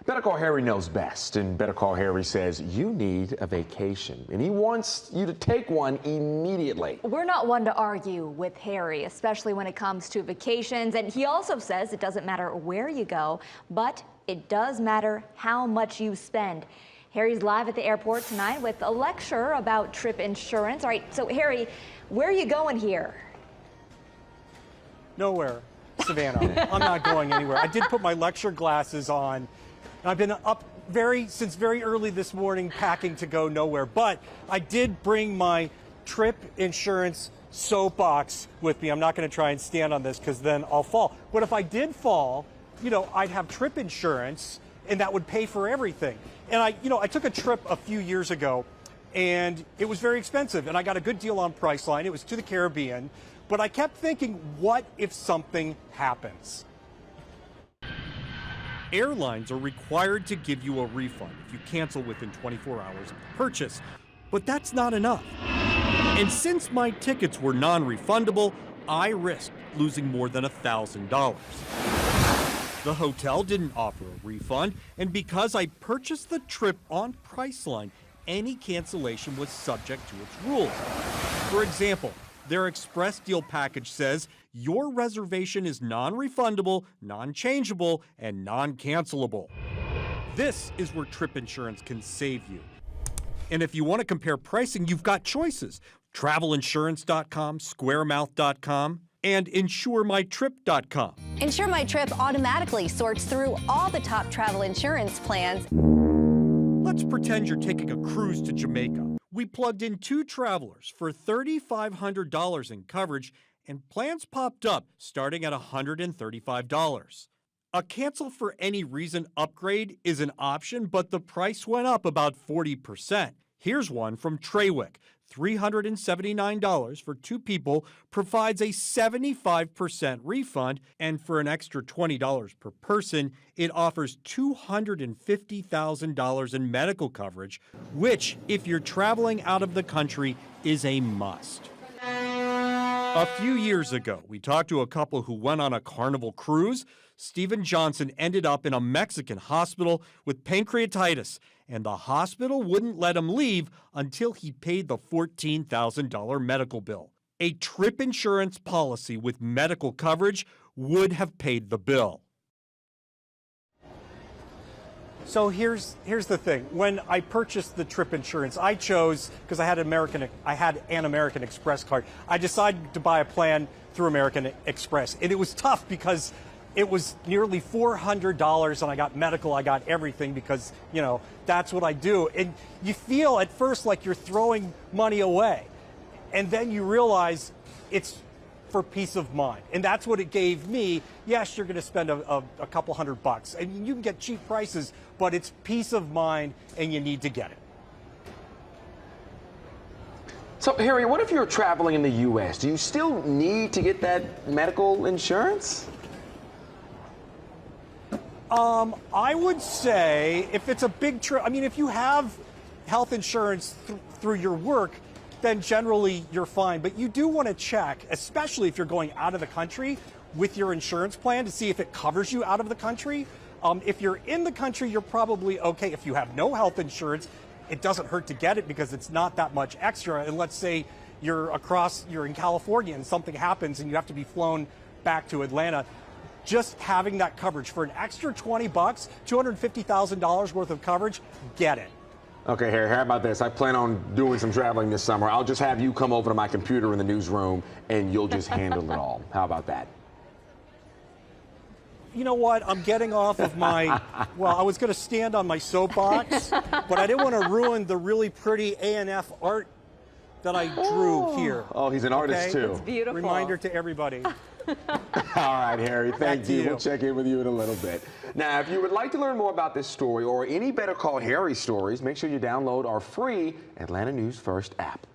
Better Call Harry knows best, and Better Call Harry says you need a vacation, and he wants you to take one immediately. We're not one to argue with Harry, especially when it comes to vacations, and he also says it doesn't matter where you go, but it does matter how much you spend. Harry's live at the airport tonight with a lecture about trip insurance. All right, so Harry, where are you going here? Nowhere, Savannah. I'm not going anywhere. I did put my lecture glasses on. I've been up since very early this morning packing to go nowhere, but I did bring my trip insurance soapbox with me. I'm not going to try and stand on this because then I'll fall. But if I did fall, I'd have trip insurance and that would pay for everything. And I took a trip a few years ago and it was very expensive and I got a good deal on Priceline. It was to the Caribbean, but I kept thinking, what if something happens? Airlines are required to give you a refund if you cancel within 24 hours of the purchase, but that's not enough. And since my tickets were non-refundable, I risked losing more than $1,000. The hotel didn't offer a refund, and because I purchased the trip on Priceline, any cancellation was subject to its rules. For example, their express deal package says your reservation is non-refundable, non-changeable, and non-cancelable. This is where trip insurance can save you. And if you want to compare pricing, you've got choices. Travelinsurance.com, squaremouth.com, and insuremytrip.com. Insure My Trip automatically sorts through all the top travel insurance plans. Let's pretend you're taking a cruise to Jamaica. We plugged in 2 travelers for $3,500 in coverage, and plans popped up starting at $135. A cancel for any reason upgrade is an option, but the price went up about 40%. Here's one from Trawick. $379 for 2 people provides a 75% refund, and for an extra $20 per person, it offers $250,000 in medical coverage, which, if you're traveling out of the country, is a must. A few years ago, we talked to a couple who went on a Carnival cruise. Stephen Johnson ended up in a Mexican hospital with pancreatitis, and the hospital wouldn't let him leave until he paid the $14,000 medical bill. A trip insurance policy with medical coverage would have paid the bill. So here's the thing. When I purchased the trip insurance, I chose, because I had an American Express card, I decided to buy a plan through American Express. And it was tough because it was nearly $400, and I got medical, I got everything because, that's what I do. And you feel at first like you're throwing money away. And then you realize it's for peace of mind. And that's what it gave me. Yes, you're going to spend a couple $100. And you can get cheap prices, but it's peace of mind, and you need to get it. So, Harry, what if you're traveling in the U.S.? Do you still need to get that medical insurance? I would say if it's a big trip, if you have health insurance through your work, then generally you're fine. But you do want to check, especially if you're going out of the country, with your insurance plan to see if it covers you out of the country. If you're in the country, you're probably okay. If you have no health insurance, it doesn't hurt to get it because it's not that much extra. And let's say you're in California and something happens and you have to be flown back to Atlanta. Just having that coverage for an extra $20, $250,000 worth of coverage, get it. Okay, Harry, how about this? I plan on doing some traveling this summer. I'll just have you come over to my computer in the newsroom and you'll just handle it all. How about that? You know what? I'm getting off of I was going to stand on my soapbox, but I didn't want to ruin the really pretty A&F art that I drew here. Oh, he's an artist too. It's beautiful. Reminder to everybody. All right, Harry, thank you. We'll check in with you in a little bit. Now, if you would like to learn more about this story or any Better Call Harry stories, make sure you download our free Atlanta News First app.